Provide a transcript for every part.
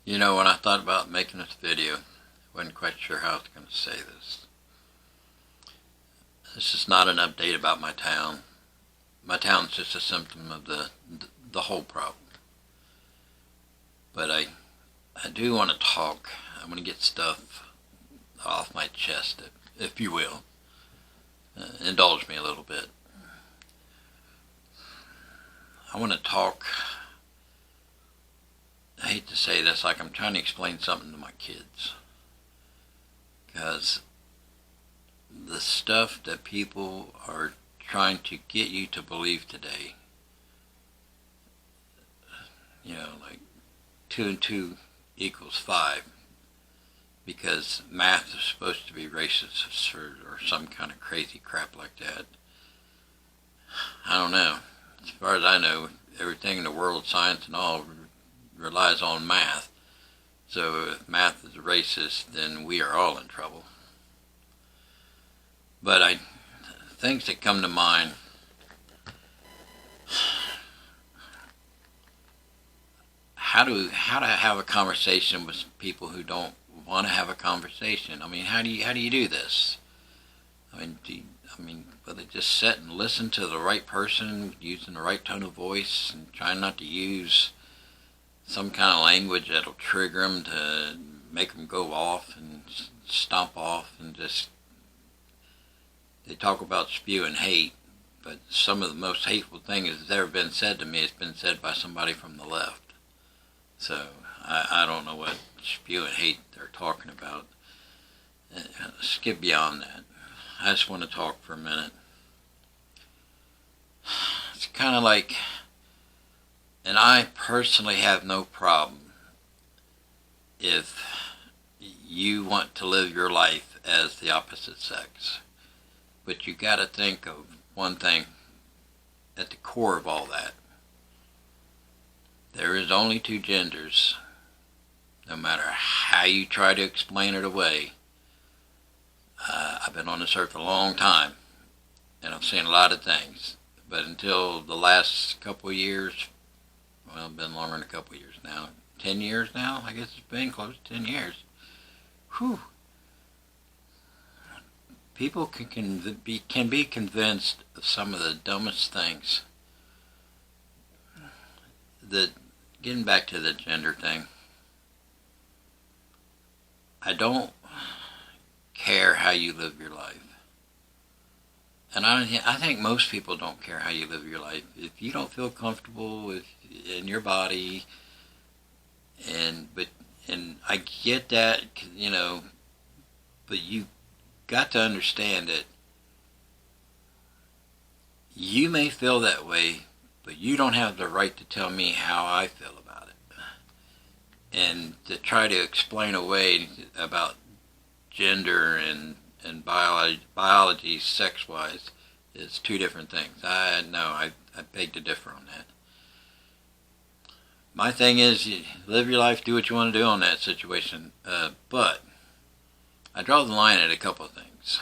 You know, when I thought about making this video, I wasn't quite sure how I was going to say this. This is not an update about my town. My town's just a symptom of the whole problem. But I do want to talk. I want to get stuff off my chest, if you will. Indulge me a little bit. I want to talk. I hate to say this, like I'm trying to explain something to my kids. Because the stuff that people are trying to get you to believe today, like 2 and 2 equals 5, because math is supposed to be racist or some kind of crazy crap like that. I don't know. As far as I know, everything in the world, science and all, relies on math. So if math is racist, then we are all in trouble. But things that come to mind, how to have a conversation with people who don't want to have a conversation. I mean, how do you do this? I mean, will they just sit and listen to the right person, using the right tone of voice, and trying not to use some kind of language that'll trigger them to make them go off and stomp off, and just, they talk about spewing hate, but some of the most hateful thing that's ever been said to me has been said by somebody from the left. So I don't know what spewing hate they're talking about. Skip beyond that. I just want to talk for a minute. It's kind of like, and I personally have no problem if you want to live your life as the opposite sex. But you got to think of one thing at the core of all that. There is only 2 genders. No matter how you try to explain it away. I've been on this earth a long time, and I've seen a lot of things. But until the last couple of years, well, it's been longer than a couple of years now. 10 years now? I guess it's been close to 10 years. Whew. People can be convinced of some of the dumbest things. Getting back to the gender thing, I don't care how you live your life. And I think most people don't care how you live your life. If you don't feel comfortable in your body, and I get that, but you got to understand that you may feel that way, but you don't have the right to tell me how I feel about it. And to try to explain away about gender and biology sex-wise is 2 different things. I beg to differ on that. My thing is, you live your life, do what you want to do on that situation. But I draw the line at a couple of things.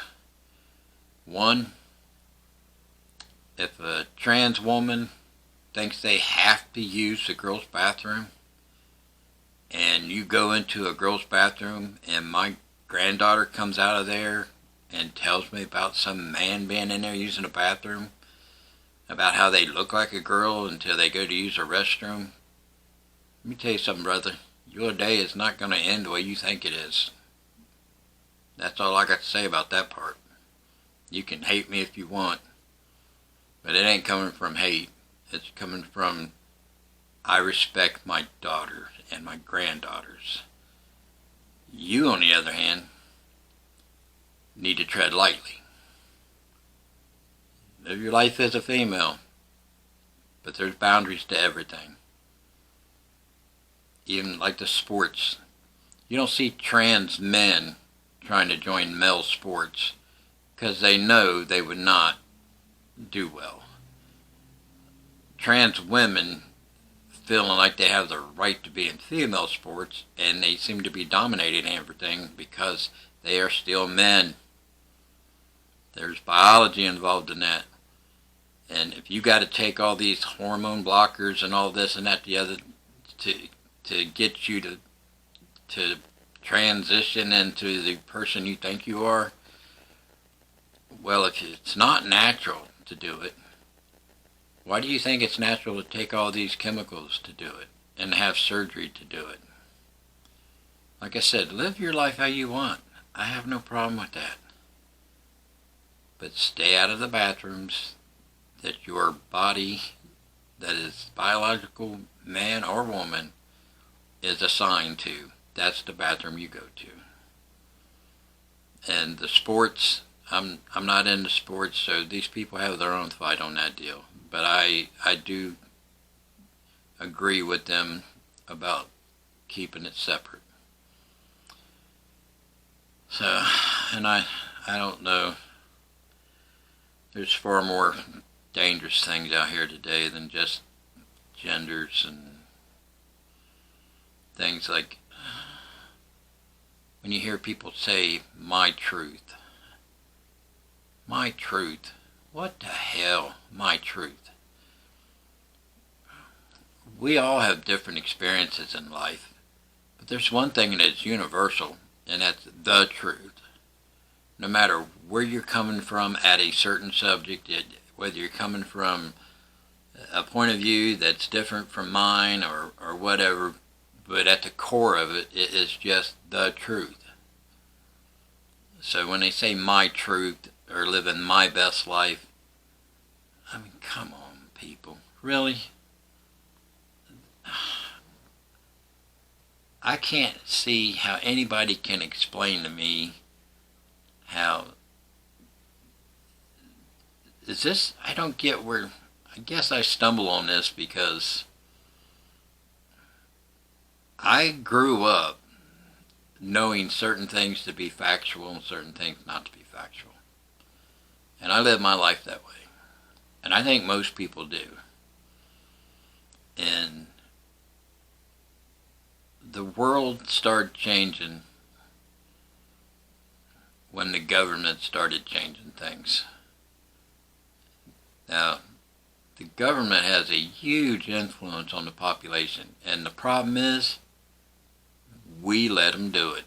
One, if a trans woman thinks they have to use the girls' bathroom, and you go into a girls' bathroom and my granddaughter comes out of there and tells me about some man being in there using a bathroom, about how they look like a girl until they go to use a restroom, let me tell you something, brother. Your day is not going to end the way you think it is. That's all I got to say about that part. You can hate me if you want, but it ain't coming from hate. It's coming from, I respect my daughter and my granddaughters. You, on the other hand, need to tread lightly. Live your life as a female, but there's boundaries to everything. Even like the sports. You don't see trans men trying to join male sports because they know they would not do well. Trans women feeling like they have the right to be in female sports, and they seem to be dominating everything because they are still men. There's biology involved in that. And if you got to take all these hormone blockers and all this and that the other to get you to to transition into the person you think you are, well, if it's not natural to do it, why do you think it's natural to take all these chemicals to do it and have surgery to do it? Like I said, live your life how you want. I have no problem with that. But stay out of the bathrooms that your body, that is biological man or woman, is assigned to. That's the bathroom you go to. And the sports, I'm not into sports, so these people have their own fight on that deal. But I do agree with them about keeping it separate. So, and I don't know. There's far more dangerous things out here today than just genders and things like when you hear people say, my truth. My truth. What the hell, my truth? We all have different experiences in life, but there's one thing that's universal, and that's the truth. No matter where you're coming from at a certain subject, whether you're coming from a point of view that's different from mine or whatever, but at the core of it, it is just the truth. So when they say my truth or living my best life, I mean, come on, people. Really? I can't see how anybody can explain to me how is this. I don't get where. I guess I stumble on this because I grew up knowing certain things to be factual and certain things not to be factual, and I live my life that way, and I think most people do. And the world started changing when the government started changing things. Now, the government has a huge influence on the population, and the problem is, we let them do it.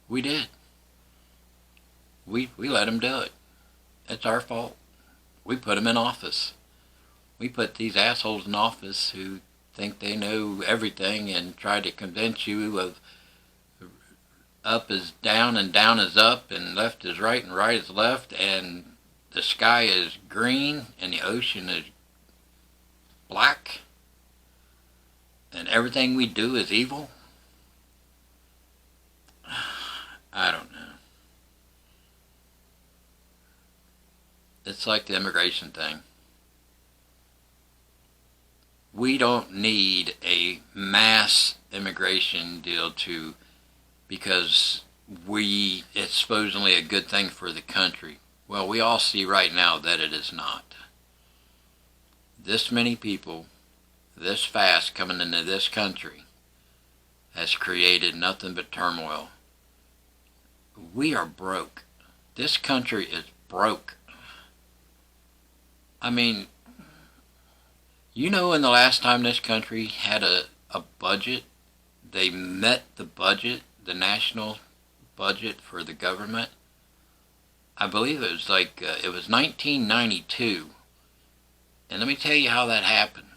We did. We let them do it. It's our fault. We put them in office. We put these assholes in office who think they know everything and try to convince you of up is down and down is up and left is right and right is left and the sky is green and the ocean is black and everything we do is evil. I don't know. It's like the immigration thing. We don't need a mass immigration deal because it's supposedly a good thing for the country. Well, we all see right now that it is not. This many people, this fast coming into this country has created nothing but turmoil. We are broke. This country is broke. I mean, you know when the last time this country had a budget, they met the budget, the national budget for the government? I believe it was it was 1992. And let me tell you how that happened.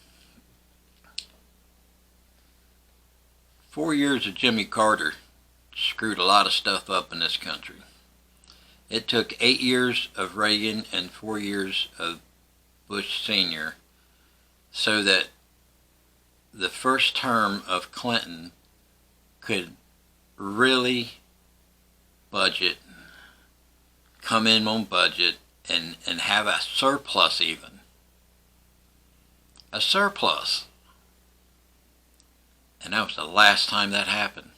4 years of Jimmy Carter screwed a lot of stuff up in this country. It took 8 years of Reagan and 4 years of Bush Sr. so that the first term of Clinton could really budget, come in on budget, and have a surplus even. A surplus. And that was the last time that happened.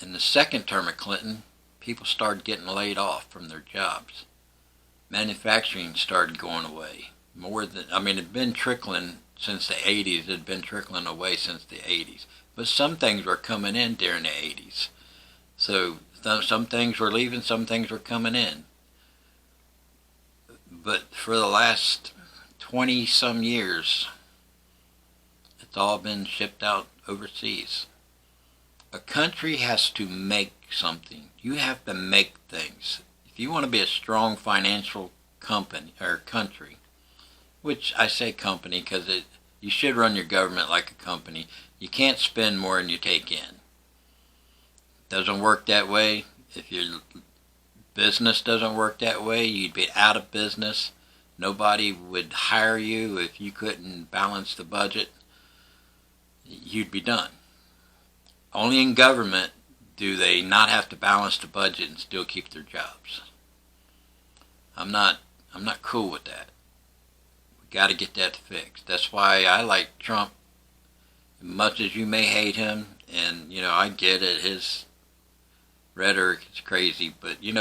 In the second term of Clinton, people started getting laid off from their jobs. Manufacturing started going away. It had been trickling since the 80s. It had been trickling away since the 80s. But some things were coming in during the 80s. So some things were leaving, some things were coming in. But for the last 20-some years, it's all been shipped out overseas. A country has to make something. You have to make things. If you want to be a strong financial company or country, which I say company because you should run your government like a company. You can't spend more than you take in. Doesn't work that way. If your business doesn't work that way, you'd be out of business. Nobody would hire you if you couldn't balance the budget. You'd be done. Only in government do they not have to balance the budget and still keep their jobs. I'm not cool with that. We got to get that fixed. That's why I like Trump. Much as you may hate him, and I get it, his rhetoric is crazy, but we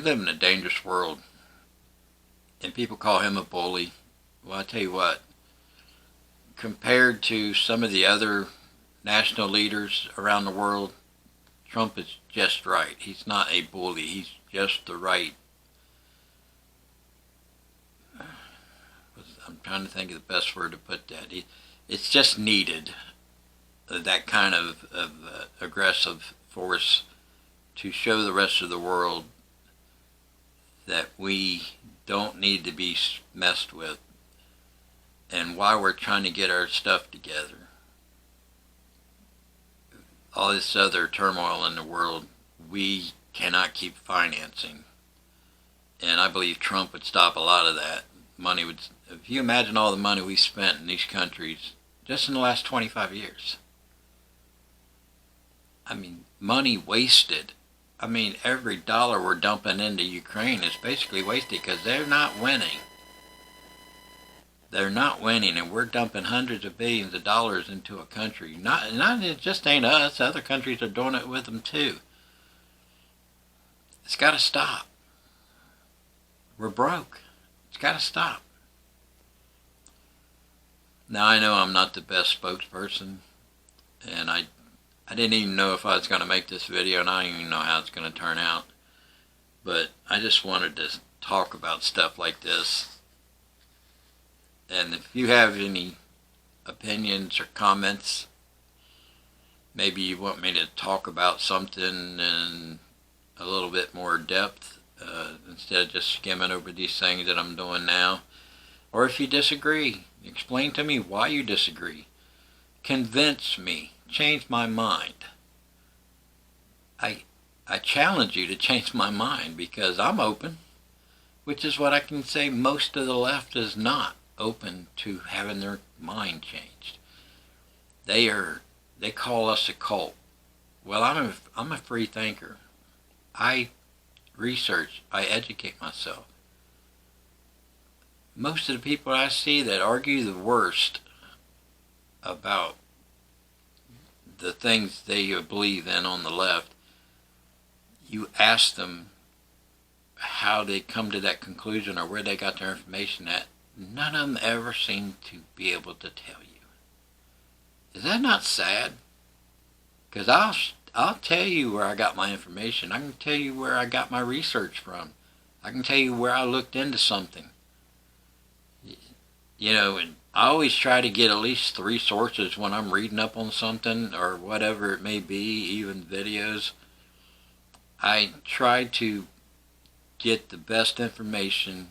live in a dangerous world, and people call him a bully. Well, I tell you what, compared to some of the other national leaders around the world, Trump is just right. He's not a bully. He's just the right. I'm trying to think of the best word to put that. It's just needed, that kind of aggressive force to show the rest of the world that we don't need to be messed with, and why we're trying to get our stuff together. All this other turmoil in the world, we cannot keep financing. And I believe Trump would stop a lot of that. Money would, if you imagine all the money we spent in these countries just in the last 25 years. I mean, money wasted. I mean, every dollar we're dumping into Ukraine is basically wasted because they're not winning. They're not winning, and we're dumping hundreds of billions of dollars into a country. It just ain't us. Other countries are doing it with them too. It's got to stop. We're broke. It's got to stop. Now, I know I'm not the best spokesperson, and I didn't even know if I was going to make this video, and I don't even know how it's going to turn out. But I just wanted to talk about stuff like this. And if you have any opinions or comments, maybe you want me to talk about something in a little bit more depth, instead of just skimming over these things that I'm doing now. Or if you disagree, explain to me why you disagree. Convince me. Change my mind. I challenge you to change my mind, because I'm open, which is what I can say most of the left is not open to having their mind changed. They call us a cult. Well, I'm a free thinker. I research, I educate myself. Most of the people I see that argue the worst about the things they believe in on the left, you ask them how they come to that conclusion or where they got their information at, none of them ever seem to be able to tell you. Is that not sad? Because I'll tell you where I got my information. I can tell you where I got my research from. I can tell you where I looked into something. And I always try to get at least 3 sources when I'm reading up on something or whatever it may be, even videos. I try to get the best information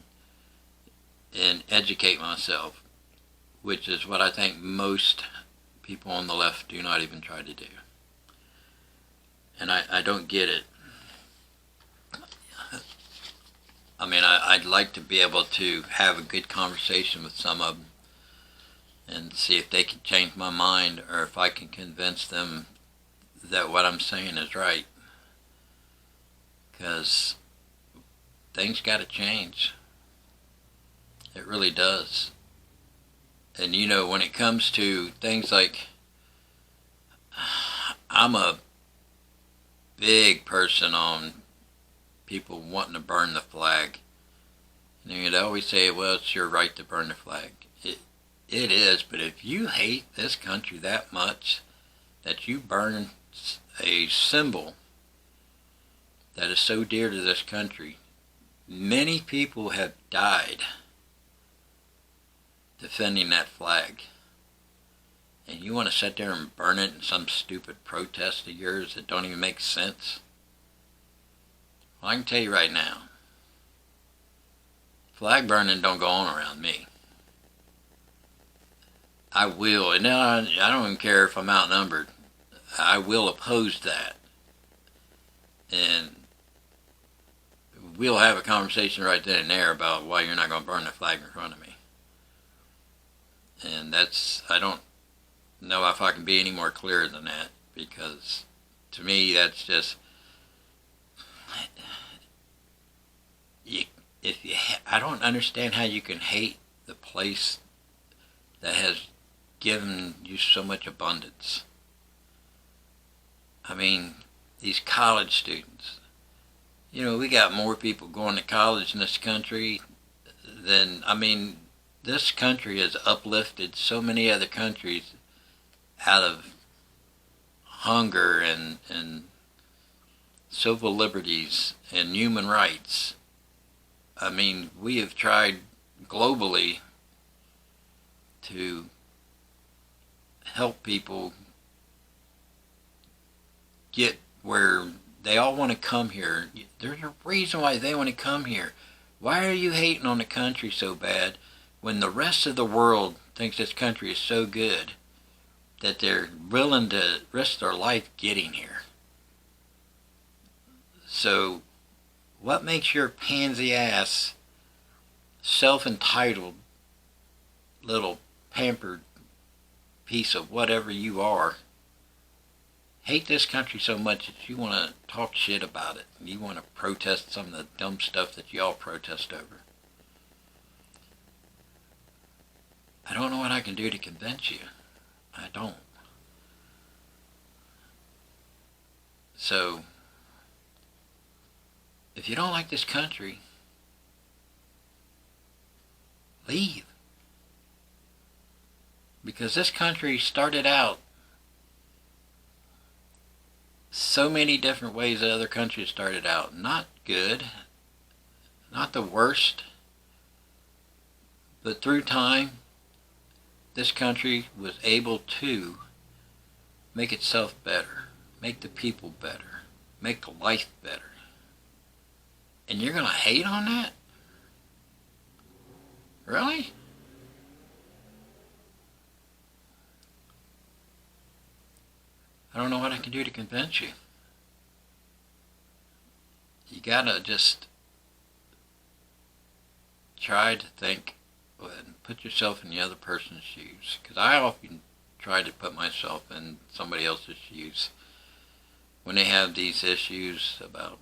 and educate myself, which is what I think most people on the left do not even try to do. And I don't get it. I mean, I'd like to be able to have a good conversation with some of them and see if they can change my mind, or if I can convince them that what I'm saying is right. Because things got to change. It really does. And when it comes to things like, I'm a big person on people wanting to burn the flag. And they always say, well, it's your right to burn the flag. It is, but if you hate this country that much that you burn a symbol that is so dear to this country, many people have died defending that flag. And you want to sit there and burn it in some stupid protest of yours that don't even make sense? Well, I can tell you right now, flag burning don't go on around me. I will, and I don't even care if I'm outnumbered. I will oppose that. And we'll have a conversation right then and there about why you're not going to burn the flag in front of me. And I don't know if I can be any more clear than that, because to me that's just, I don't understand how you can hate the place that has given you so much abundance. I mean, these college students, we got more people going to college in this country than, this country has uplifted so many other countries out of hunger and civil liberties and human rights. We have tried globally to help people get where they all want to come here. There's a reason why they want to come here. Why are you hating on the country so bad when the rest of the world thinks this country is so good that they're willing to risk their life getting here? So what makes your pansy ass, self-entitled little pampered piece of whatever you are hate this country so much that you want to talk shit about it and you want to protest some of the dumb stuff that y'all protest over? I don't know what I can do to convince you. I don't. So if you don't like this country, leave. Because this country started out so many different ways that other countries started out. Not good, not the worst, but through time, this country was able to make itself better, make the people better, make life better. And you're going to hate on that? Really? I don't know what I can do to convince you. You gotta just try to think and put yourself in the other person's shoes. Because I often try to put myself in somebody else's shoes when they have these issues about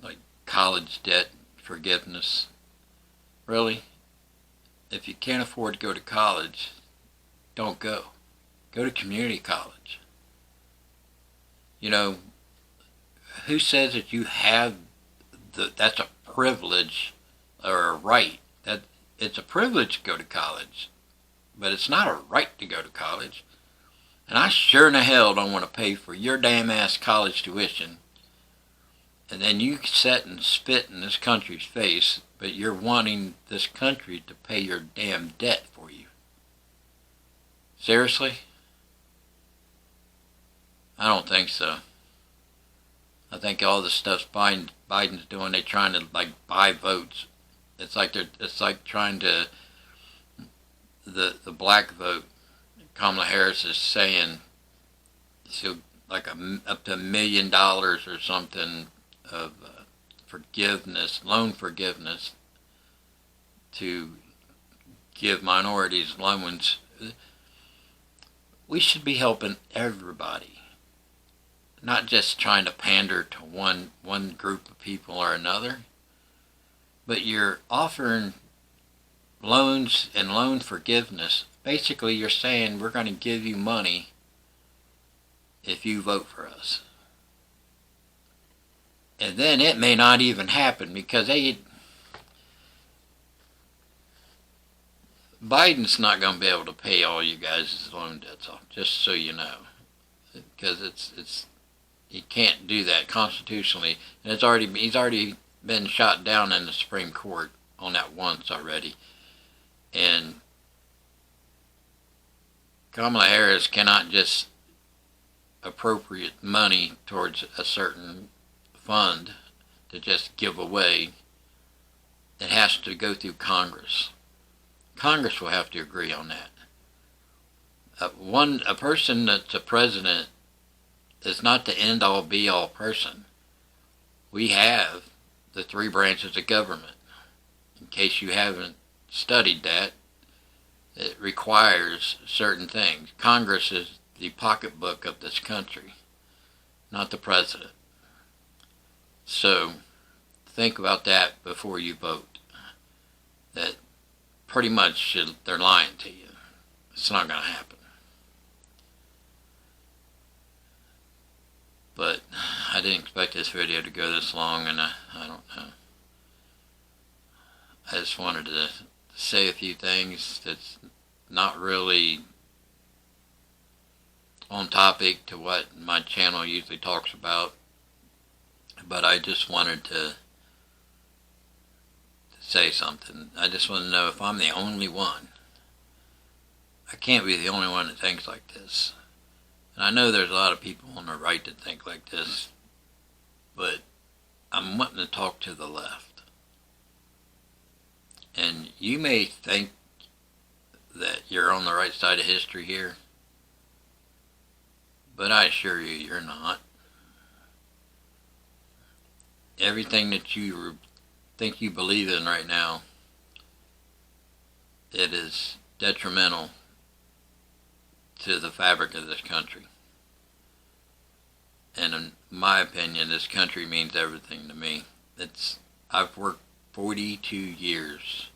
like college debt forgiveness. Really? If you can't afford to go to college, don't go. Go to community college. Who says that you have that's a privilege or a right? That it's a privilege to go to college, but it's not a right to go to college. And I sure in the hell don't want to pay for your damn ass college tuition. And then you sit and spit in this country's face, but you're wanting this country to pay your damn debt for you. Seriously? I don't think so. I think all the stuff Biden's doing, they're trying to buy votes. It's like trying to the black vote. Kamala Harris is saying she'll up to $1 million or something of forgiveness, loan forgiveness, to give minorities loans. We should be helping everybody, not just trying to pander to one group of people or another. But you're offering loans and loan forgiveness. Basically, you're saying we're going to give you money if you vote for us. And then it may not even happen because Biden's not going to be able to pay all you guys' loan debts off, just so you know. Because he can't do that constitutionally. And he's already been shot down in the Supreme Court on that once already. And Kamala Harris cannot just appropriate money towards a certain fund to just give away. It has to go through Congress. Congress will have to agree on that. A person that's a president is not the end-all be-all person. We have the three branches of government. In case you haven't studied that, it requires certain things. Congress is the pocketbook of this country, not the president. So think about that before you vote. That pretty much they're lying to you. It's not going to happen. But I didn't expect this video to go this long, and I don't know. I just wanted to say a few things that's not really on topic to what my channel usually talks about, but I just wanted to say something. I just want to know if I'm the only one. I can't be the only one that thinks like this. And I know there's a lot of people on the right that think like this, but I'm wanting to talk to the left. And you may think that you're on the right side of history here, but I assure you, you're not. Everything that you think you believe in right now, it is detrimental to the fabric of this country. And in my opinion, this country means everything to me. I've worked 42 years.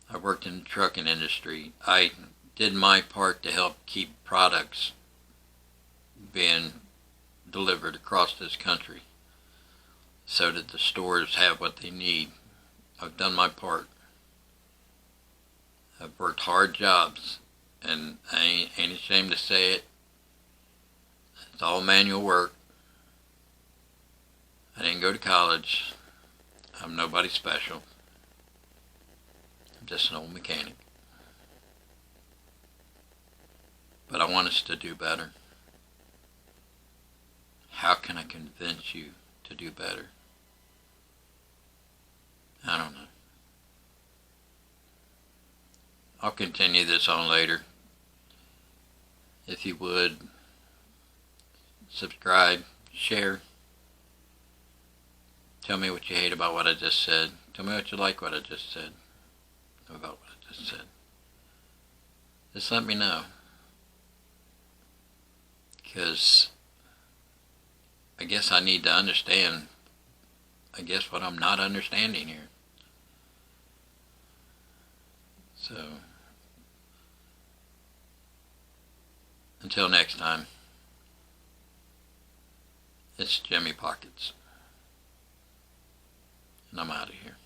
I worked in the trucking industry. I did my part to help keep products being delivered across this country so that the stores have what they need. I've done my part. I've worked hard jobs, and I ain't ashamed to say it. It's all manual work. I didn't go to college. I'm nobody special. I'm just an old mechanic. But I want us to do better. How can I convince you to do better? I don't know. I'll continue this on later. If you would, subscribe, share. Tell me what you hate about what I just said. Tell me what you like what I just said. About what I just said. Just let me know. Because I guess I need to understand, what I'm not understanding here. So, until next time, it's Jimmy Pockets, and I'm out of here.